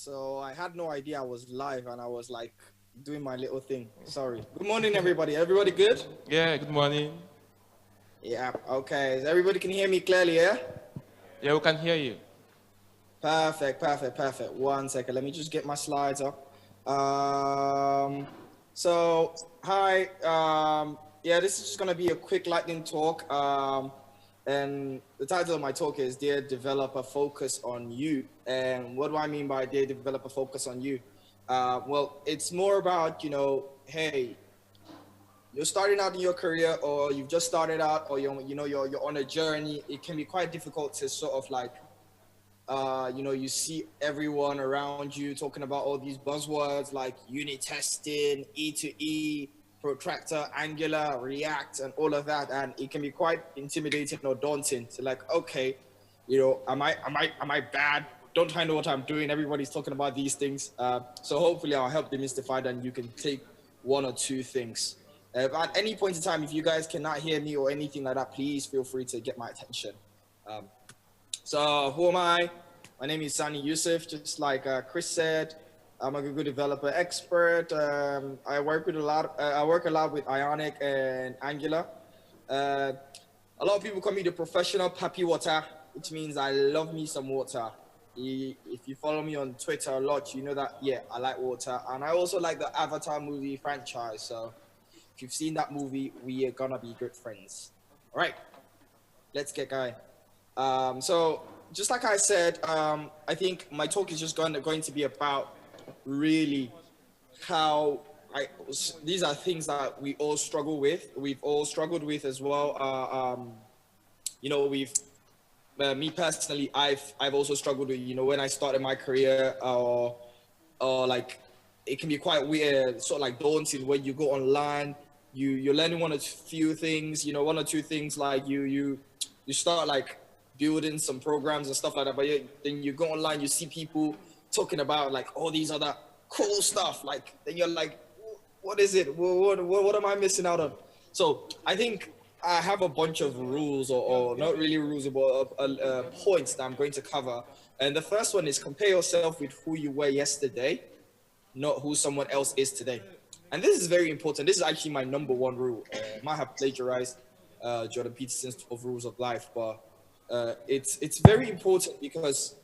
So I had no idea I was live and I was like doing my little thing. Sorry. Good morning, everybody. Everybody good? Yeah, good morning. Yeah, okay. Everybody can hear me clearly, yeah? Yeah, we can hear you. Perfect. 1 second. Let me just get my slides up. So, hi. Yeah, this is just going to be a quick lightning talk. And the title of my talk is Dear Developer Focus on You. And what do I mean by Dear Developer Focus on You? Well, it's more about, hey, you're starting out in your career or you've just started out or you're on a journey. It can be quite difficult to sort of like you see everyone around you talking about all these buzzwords like unit testing, E2E, protractor, Angular, React, and all of that, and it can be quite intimidating or daunting. So like, okay, am I bad? Don't I know what I'm doing? Everybody's talking about these things. So hopefully I'll help demystify that and you can take one or two things. At any point in time, if you guys cannot hear me or anything like that, please feel free to get my attention. So who am I? My name is Sani Yusuf, just like Chris said. I'm a Google developer expert. I work a lot with Ionic and Angular. A lot of people call me the professional Papi Water, which means I love me some water. If you follow me on Twitter a lot, you know that, yeah, I like water. And I also like the Avatar movie franchise. So if you've seen that movie, we are gonna be good friends. All right, let's get going. So just like I said, I think my talk is just going to be about really how these are things that we all struggle with. We've all struggled with as well. We've me personally, I've also struggled with, when I started my career, or like it can be quite weird, sort of like daunting when you go online. You're learning one or few things, one or two things, like you start like building some programs and stuff like that, but then you go online, you see people talking about like all these other cool stuff, like then you're like, what is it? What am I missing out on? So I think I have a bunch of rules, or not really rules, but points that I'm going to cover. And the first one is compare yourself with who you were yesterday, not who someone else is today. And this is very important. This is actually my number one rule. I might have plagiarized Jordan Peterson's 12 Rules of Life, but it's very important because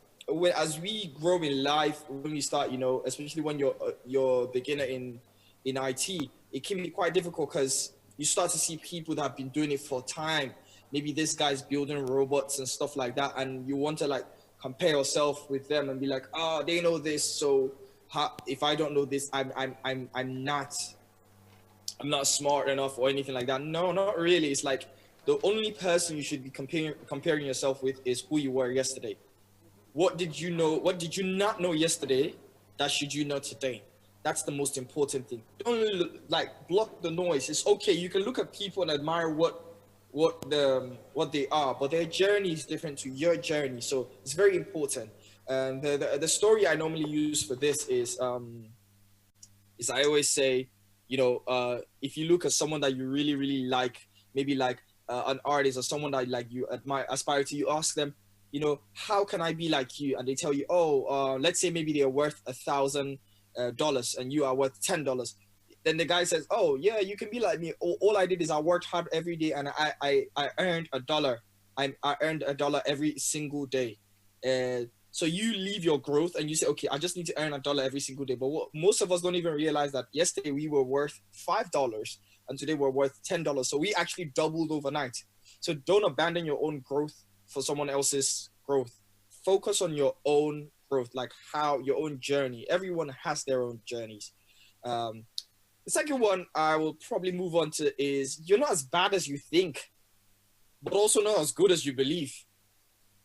as we grow in life, when we start, especially when you're a beginner in IT, it can be quite difficult because you start to see people that have been doing it for time. Maybe this guy's building robots and stuff like that, and you want to like compare yourself with them and be like, oh, they know this, so if I don't know this, I'm not smart enough or anything like that. No, not really. It's like the only person you should be comparing yourself with is who you were yesterday. What did you know? What did you not know yesterday that should you know today? That's the most important thing. Don't like block the noise. It's okay. You can look at people and admire what they are, but their journey is different to your journey. So it's very important. And the story I normally use for this is I always say, if you look at someone that you really, really like, maybe like an artist or someone that like you admire, aspire to, you ask them, how can I be like you? And they tell you, oh, let's say maybe they're worth $1,000 and you are worth $10. Then the guy says, oh yeah, you can be like me. All I did is I worked hard every day and I earned $1. I earned $1 every single day. So you leave your growth and you say, okay, I just need to earn $1 every single day. But what most of us don't even realize that yesterday we were worth $5 and today we're worth $10. So we actually doubled overnight. So don't abandon your own growth for someone else's growth. Focus on your own growth, like how your own journey. Everyone has their own journeys. The second one I will probably move on to is you're not as bad as you think, but also not as good as you believe.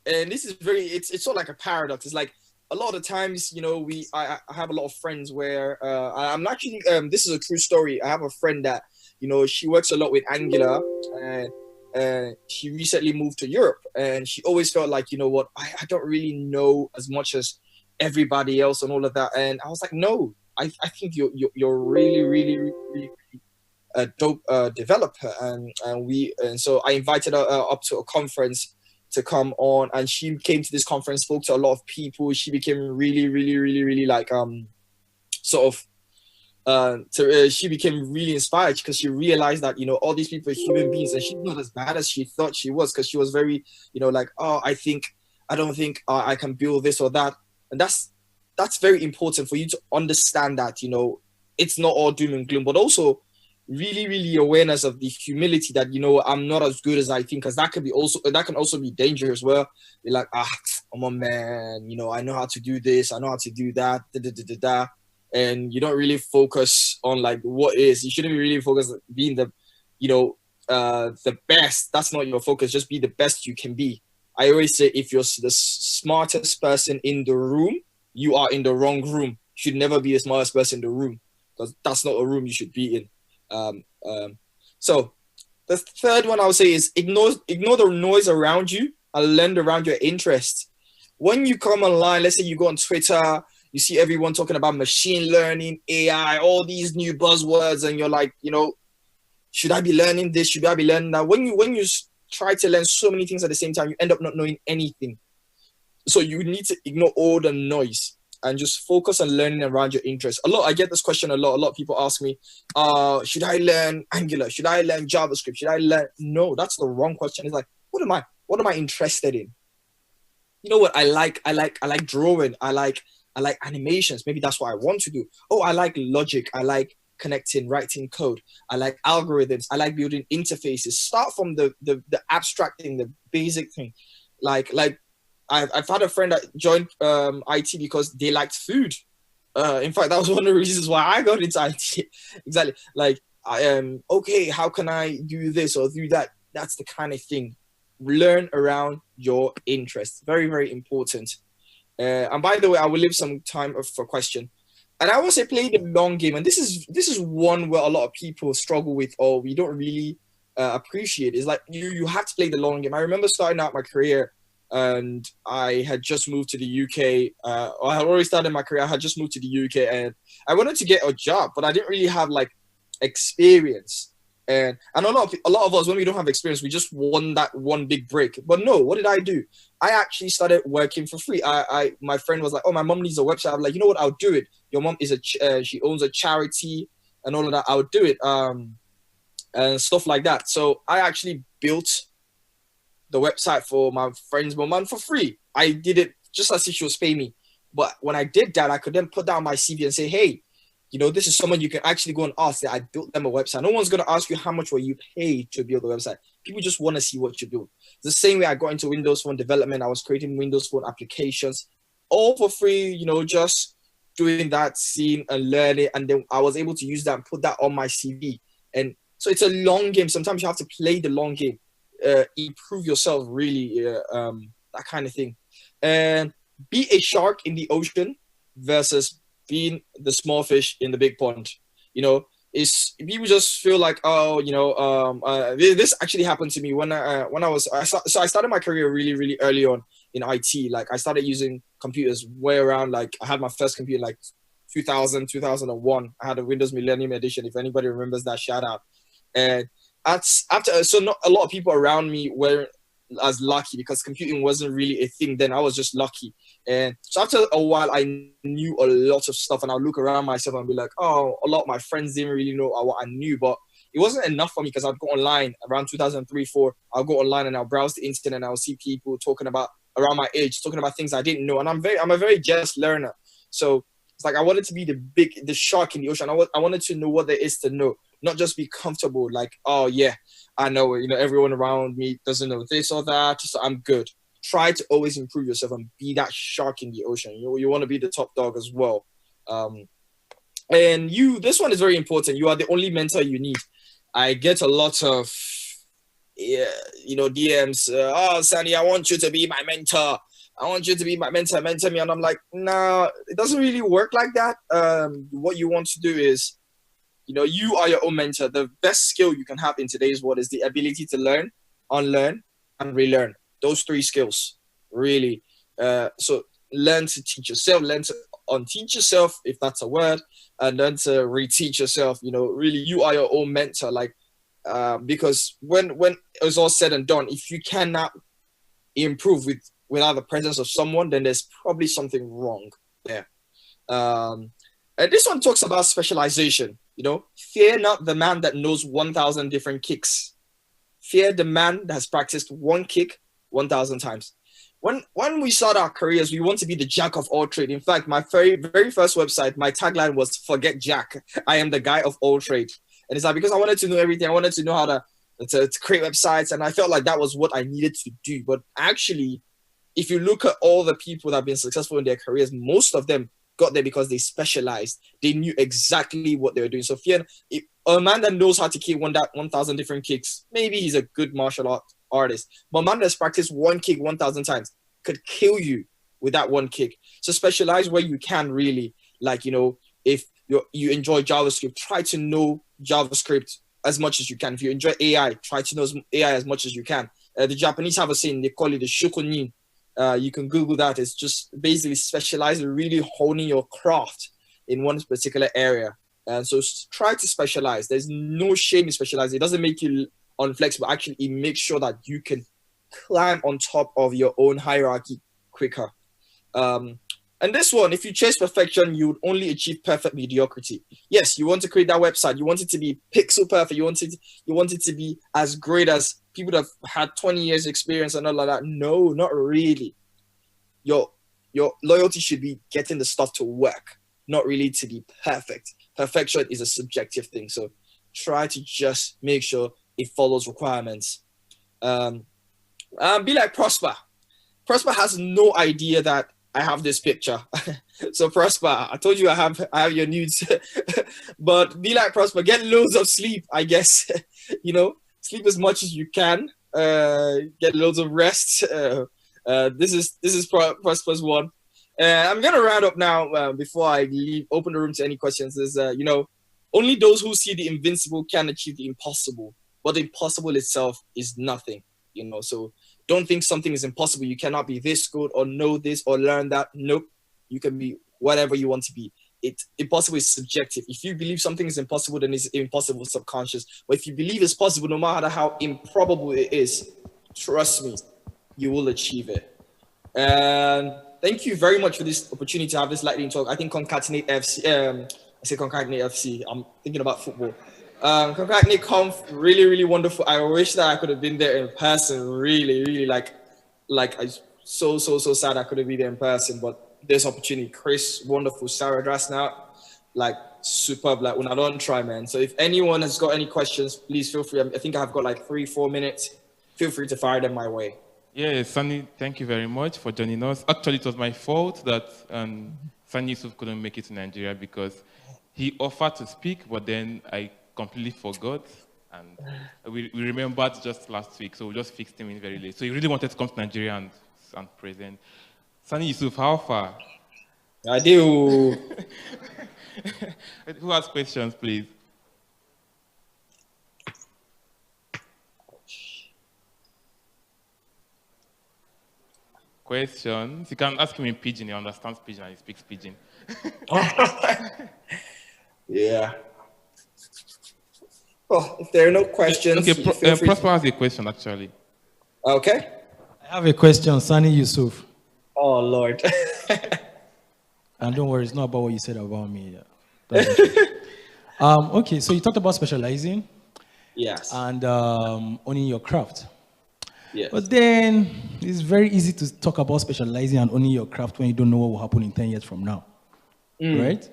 And this is it's sort of like a paradox. It's like a lot of times, I have a lot of friends where I'm actually, this is a true story. I have a friend that, she works a lot with Angular, and she recently moved to Europe, and she always felt like, what, I don't really know as much as everybody else and all of that. And I was like, no, I think you're really, really, really, really a dope developer. And so I invited her up to a conference to come on, and she came to this conference, spoke to a lot of people. She became really like sort of she became really inspired because she realized that, you know, all these people are human beings and she's not as bad as she thought she was, because she was very, you know, like, oh, I don't think I can build this or that. And that's very important for you to understand that, you know, it's not all doom and gloom, but also really awareness of the humility that, you know, I'm not as good as I think, because that can also be dangerous. Where you're like, I'm a man, you know, I know how to do this, I know how to do that, and you don't really focus on like what is. You shouldn't really focus on being the, you know, the best. That's not your focus. Just be the best you can be. I always say, if you're the smartest person in the room, you are in the wrong room. You should never be the smartest person in the room, because that's not a room you should be in. So the third one I would say is ignore the noise around you and learn around your interests. When you come online, let's say you go on Twitter, you see everyone talking about machine learning, AI, all these new buzzwords, and you're like, you know, should I be learning this? Should I be learning that? When you try to learn so many things at the same time, you end up not knowing anything. So you need to ignore all the noise and just focus on learning around your interests. I get this question a lot. A lot of people ask me, should I learn Angular? Should I learn JavaScript? Should I learn? No, that's the wrong question. It's like, what am I interested in? You know what I like? I like drawing. I like animations. Maybe that's what I want to do. Oh, I like logic. I like connecting, writing code. I like algorithms. I like building interfaces. Start from the abstract thing, the basic thing. Like I've had a friend that joined IT because they liked food. In fact, that was one of the reasons why I got into IT. Exactly. Like, I am okay. How can I do this or do that? That's the kind of thing. Learn around your interests. Very, very important. And by the way, I will leave some time for question. And I always say play the long game. And this is one where a lot of people struggle with, or we don't really appreciate. Is like you have to play the long game. I remember starting out my career, and I had just moved to the UK. I had already started my career. I had just moved to the UK, and I wanted to get a job, but I didn't really have like experience. And a lot of us, when we don't have experience, we just want that one big break. But no, what did I do? I actually started working for free. My friend was like, "Oh, my mom needs a website." I'm like, "You know what? I'll do it. Your mom is she owns a charity and all of that. I'll do it." And stuff like that. So I actually built the website for my friend's mom for free. I did it just as if she was paying me. But when I did that, I could then put down my CV and say, "Hey, you know, this is someone you can actually go and ask that I built them a website." No one's going to ask you how much were you paid to build a website. People just want to see what you build. The same way I got into Windows Phone development, I was creating Windows Phone applications all for free, you know, just doing that, seeing and learning. And then I was able to use that and put that on my CV. And so it's a long game. Sometimes you have to play the long game, improve yourself, really, that kind of thing. And be a shark in the ocean versus being the small fish in the big pond. You know, it's people just feel like, oh, you know, this actually happened to me when I started my career really early on in IT. Like I started using computers way around, like I had my first computer like 2000, 2001. I had a Windows Millennium Edition. If anybody remembers that, shout out. And so not a lot of people around me were as lucky because computing wasn't really a thing then. I was just lucky. And so after a while, I knew a lot of stuff, and I'll look around myself and be like, oh, a lot of my friends didn't really know what I knew, but it wasn't enough for me because I'd go online around 2003, 2004. I'll go online and I'll browse the internet and I'll see people talking about around my age, talking about things I didn't know. And I'm a very jealous learner. So it's like I wanted to be the shark in the ocean. I wanted to know what there is to know, not just be comfortable. Like, oh yeah, I know, you know, everyone around me doesn't know this or that, so I'm good. Try to always improve yourself and be that shark in the ocean. You want to be the top dog as well. And this one is very important. You are the only mentor you need. I get a lot of, you know, DMs. Oh, Sandy, I want you to be my mentor. I want you to be my mentor, mentor me. And I'm like, nah, it doesn't really work like that. What you want to do is, you know, you are your own mentor. The best skill you can have in today's world is the ability to learn, unlearn, and relearn. Those three skills, really. So learn to teach yourself, learn to unteach yourself, if that's a word, and learn to reteach yourself. You know, really, you are your own mentor. Like, because when it's all said and done, if you cannot improve without the presence of someone, then there's probably something wrong there. And this one talks about specialization. You know, fear not the man that knows 1,000 different kicks. Fear the man that has practiced one kick 1,000 times. When we start our careers, we want to be the jack of all trade. In fact, my very first website, my tagline was "Forget Jack. I am the guy of all trade." And it's like because I wanted to know everything. I wanted to know how to create websites, and I felt like that was what I needed to do. But actually, if you look at all the people that have been successful in their careers, most of them got there because they specialized. They knew exactly what they were doing. So a man that knows how to kick 1,000 different kicks, maybe he's a good martial art artist. But a man that's practiced one kick 1,000 times could kill you with that one kick. So specialize where you can really. Like, you know, if you enjoy JavaScript, try to know JavaScript as much as you can. If you enjoy AI, try to know AI as much as you can. The Japanese have a saying, they call it the shokunin. You can Google that. It's just basically specializing, really honing your craft in one particular area. And so try to specialize. There's no shame in specializing. It doesn't make you unflexible. Actually, it makes sure that you can climb on top of your own hierarchy quicker. And this one, if you chase perfection, you would only achieve perfect mediocrity. Yes, you want to create that website. You want it to be pixel perfect. You want it to be as great as people that have had 20 years experience and all like that. No, not really. Your loyalty should be getting the stuff to work, not really to be perfect. Perfection is a subjective thing. So try to just make sure it follows requirements. Be like Prosper. Prosper has no idea that I have this picture. So Prosper, I told you I have your nudes. But be like Prosper, get loads of sleep, I guess. You know, sleep as much as you can. Get loads of rest. This is Prosper's one. I'm gonna round up now before I open the room to any questions. Is you know, only those who see the invincible can achieve the impossible, but the impossible itself is nothing. You know, so don't think something is impossible. You cannot be this good or know this or learn that. Nope. You can be whatever you want to be. Impossible is subjective. If you believe something is impossible, then it's impossible subconscious. But if you believe it's possible, no matter how improbable it is, trust me, you will achieve it. And thank you very much for this opportunity to have this lightning talk. I think Concatenate FC, I say Concatenate FC, I'm thinking about football. Concatenate Conf, really, really wonderful. I wish that I could have been there in person. Really, really like I so sad I couldn't be there in person, but this opportunity. Chris, wonderful. Sarah Drasnout, like superb. Like when I don't try, man. So if anyone has got any questions, please feel free. I think I've got like 3-4 minutes. Feel free to fire them my way. Yeah, Sunny, thank you very much for joining us. Actually, it was my fault that Sunny Yusuf couldn't make it to Nigeria because he offered to speak, but then I completely forgot, and we remembered just last week, so we just fixed him in very late. So he really wanted to come to Nigeria and present. Sunny Yusuf, how far? I do. Who has questions, please? Questions? You can ask him in Pidgin. He understands Pidgin and he speaks Pidgin. Yeah. Oh, if there are no questions, okay. Prosper has a question actually. Okay. I have a question, Sunny Yusuf. Oh Lord. And don't worry, it's not about what you said about me. Okay, so you talked about specializing. Yes. And owning your craft. Yes. But then it's very easy to talk about specializing and owning your craft when you don't know what will happen in 10 years from now. Right?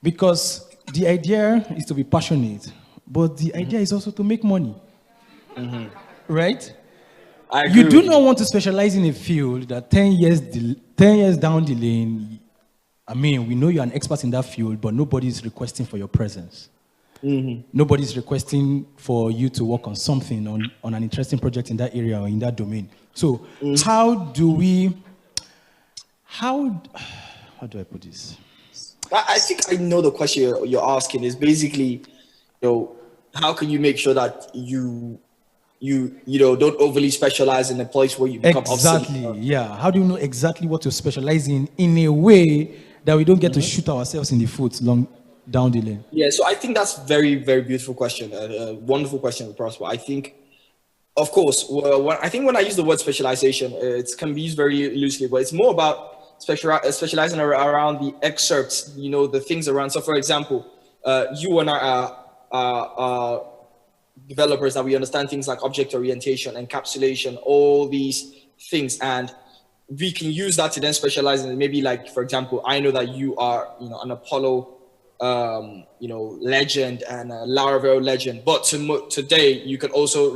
Because the idea is to be passionate, but the idea is also to make money. Right? I agree you do not want to specialize in a field that 10 years down the lane, I mean, we know you're an expert in that field, but nobody's requesting for your presence. Nobody's requesting for you to work on something, on an interesting project in that area or in that domain. So how do I put this? I think I know the question you're asking is basically, you know, how can you make sure that you don't overly specialize in a place where you become exactly obsolete? Yeah. How do you know exactly what to specialize in a way that we don't get to shoot ourselves in the foot long down the lane? Yeah, so I think that's very, very beautiful question. A wonderful question, Prosper. I think Of course. Well, I think when I use the word specialization, it can be used very loosely, but it's more about specializing around the excerpts, you know, the things around. So, for example, you and I are developers that we understand things like object orientation, encapsulation, all these things, and we can use that to then specialize in maybe, like, for example, I know that you are, you know, an Apollo you know, legend and a Laravel legend, but today you can also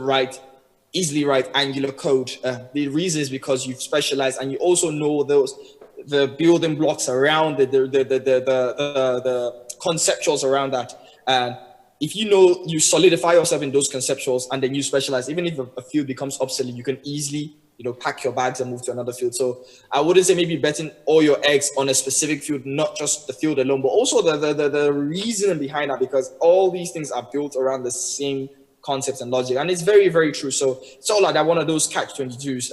easily write Angular code. The reason is because you've specialized and you also know the building blocks around it, the conceptuals around that. And if you know, you solidify yourself in those conceptuals and then you specialize, even if a field becomes obsolete, you can easily, you know, pack your bags and move to another field. So I wouldn't say maybe betting all your eggs on a specific field, not just the field alone, but also the reason behind that, because all these things are built around the same concepts and logic. And it's very, very true. So it's all like that, one of those catch-22s.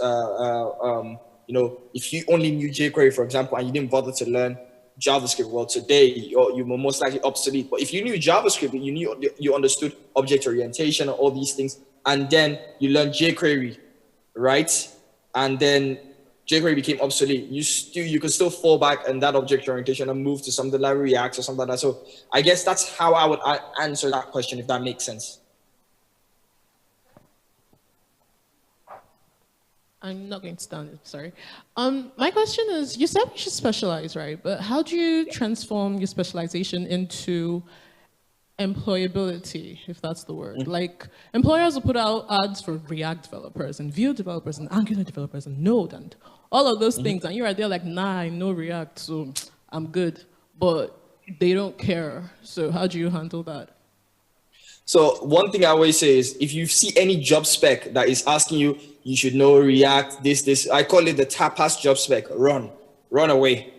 You know, if you only knew jQuery, for example, and you didn't bother to learn JavaScript, well, today you were most likely obsolete. But if you knew JavaScript, you understood object orientation and all these things, and then you learned jQuery, right? And then jQuery became obsolete, you could still fall back in that object orientation and move to something like React or something like that. So I guess that's how I would answer that question, if that makes sense. I'm not going to stand it, sorry. My question is, you said we should specialize, right? But how do you transform your specialization into employability, if that's the word? Like, employers will put out ads for React developers and Vue developers and Angular developers and Node and all of those things. And you're right there like, nah, I know React, so I'm good. But they don't care. So how do you handle that? So one thing I always say is, if you see any job spec that is asking you, you should know React, this, I call it the tapas job spec, run away.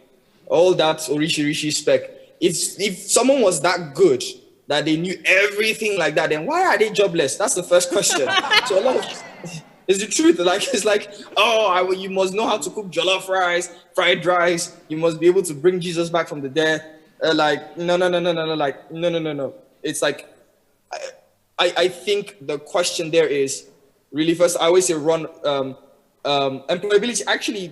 All that Rishi spec. If someone was that good, that they knew everything like that, then why are they jobless? That's the first question. So a lot of, it's the truth. Like, it's like, oh, you must know how to cook jollof rice, fried rice. You must be able to bring Jesus back from the dead. Like, no. Like, no. It's like, I think the question there is really, first, I always say run, employability. Actually,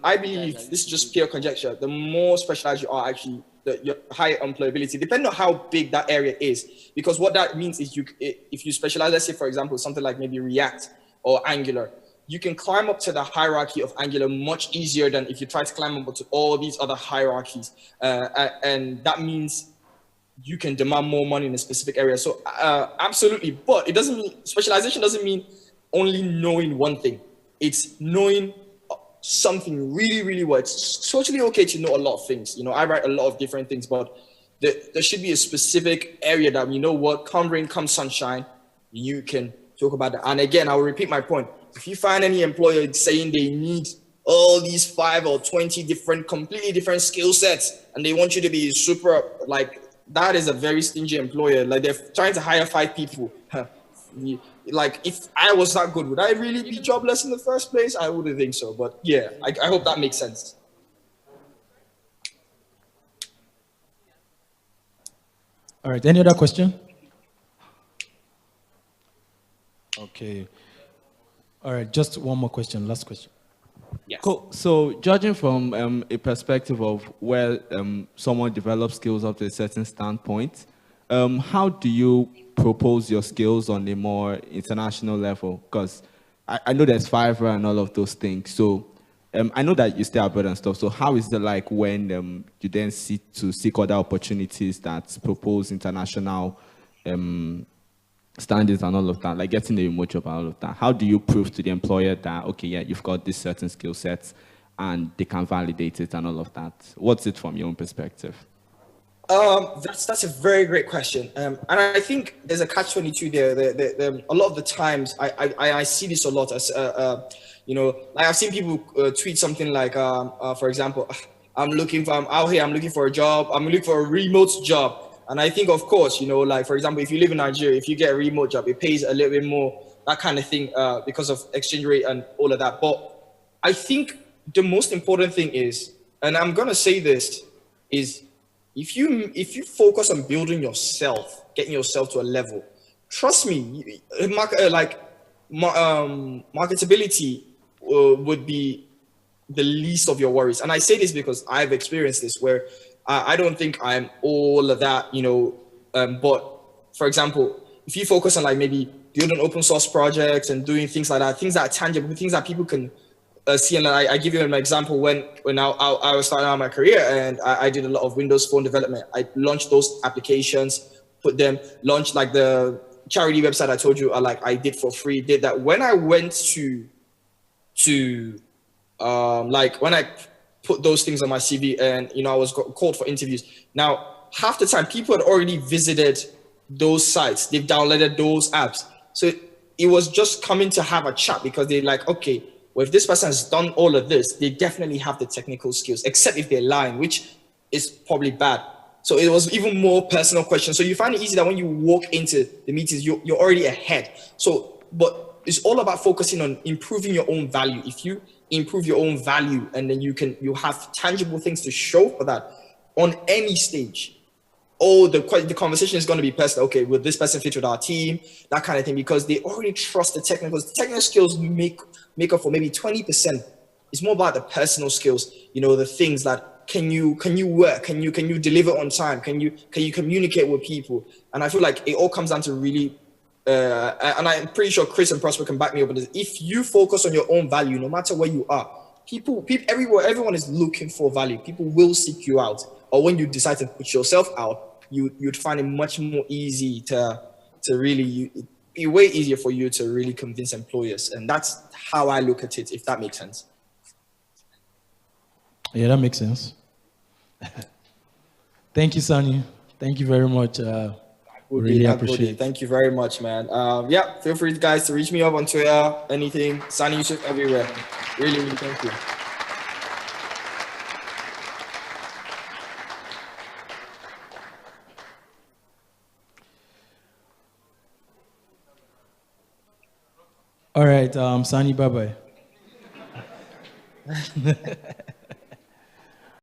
I believe, this is just pure conjecture, the more specialized you are, actually, your higher employability, depending on how big that area is. Because what that means is, if you specialize, let's say, for example, something like maybe React or Angular, you can climb up to the hierarchy of Angular much easier than if you try to climb up to all these other hierarchies. And that means you can demand more money in a specific area. So absolutely, but it doesn't mean, specialization doesn't mean only knowing one thing. It's knowing something really, really well. It's totally okay to know a lot of things. You know, I write a lot of different things, but there should be a specific area that, you know what, come rain, come sunshine, you can talk about that. And again, I will repeat my point. If you find any employer saying they need all these 5 or 20 different, completely different skill sets, and they want you to be super, like, that is a very stingy employer. Like, they're trying to hire 5 people. Like, if I was that good, would I really be jobless in the first place? I wouldn't think so. But yeah, I hope that makes sense. All right, any other question? Okay. All right, just one more question, last question. Yes. Cool. So judging from a perspective of where someone develops skills up to a certain standpoint, how do you propose your skills on a more international level? Because I know there's Fiverr and all of those things. So I know that you stay abroad and stuff. So how is it like when you then seek other opportunities that propose international standards and all of that, like getting a remote job and all of that? How do you prove to the employer that, okay, yeah, you've got this certain skill sets and they can validate it and all of that? What's it from your own perspective? That's a very great question. And I think there's a catch-22 there. A lot of the times I see this a lot as, you know, like I've seen people tweet something like, for example, I'm out here, I'm looking for a job. I'm looking for a remote job. And I think, of course, you know, like, for example, if you live in Nigeria, if you get a remote job, it pays a little bit more, that kind of thing, because of exchange rate and all of that. But I think the most important thing is, and I'm going to say this, is if you focus on building yourself, getting yourself to a level, trust me, like, marketability would be the least of your worries. And I say this because I've experienced this where I don't think I'm all of that, but for example, if you focus on like maybe building open source projects and doing things like that, things that are tangible, things that people can see. And I give you an example when I was starting out my career and I did a lot of Windows Phone development. I launched those applications, launched like the charity website I told you I did for free, did that. When I went to when I put those things on my CV and, I was called for interviews. Now, half the time people had already visited those sites. They've downloaded those apps. So it was just coming to have a chat because they're like, okay, well, if this person has done all of this, they definitely have the technical skills, except if they're lying, which is probably bad. So it was even more personal questions. So you find it easy that when you walk into the meetings, you're already ahead. So, but it's all about focusing on improving your own value. If you improve your own value and then you have tangible things to show for that on any stage, the conversation is going to be personal. Okay, will this person fit with our team? That kind of thing, because they already trust the technical skills make up for maybe 20%. It's more about the personal skills, the things that can you work? Can you deliver on time? Can you communicate with people? And I feel like it all comes down to really, and I'm pretty sure Chris and Prosper can back me up on this. If you focus on your own value, no matter where you are, people everywhere, everyone is looking for value. People will seek you out. Or when you decide to put yourself out, you'd find it much more easy to really, be way easier for you to really convince employers. And that's how I look at it, if that makes sense. Yeah, that makes sense. Thank you, Sunny. Thank you very much. Really appreciate it. Thank you very much, man. Yeah, feel free, guys, to reach me up on Twitter, anything. Sunny Yusuf everywhere. Really, really thank you. All right, Sunny, bye-bye.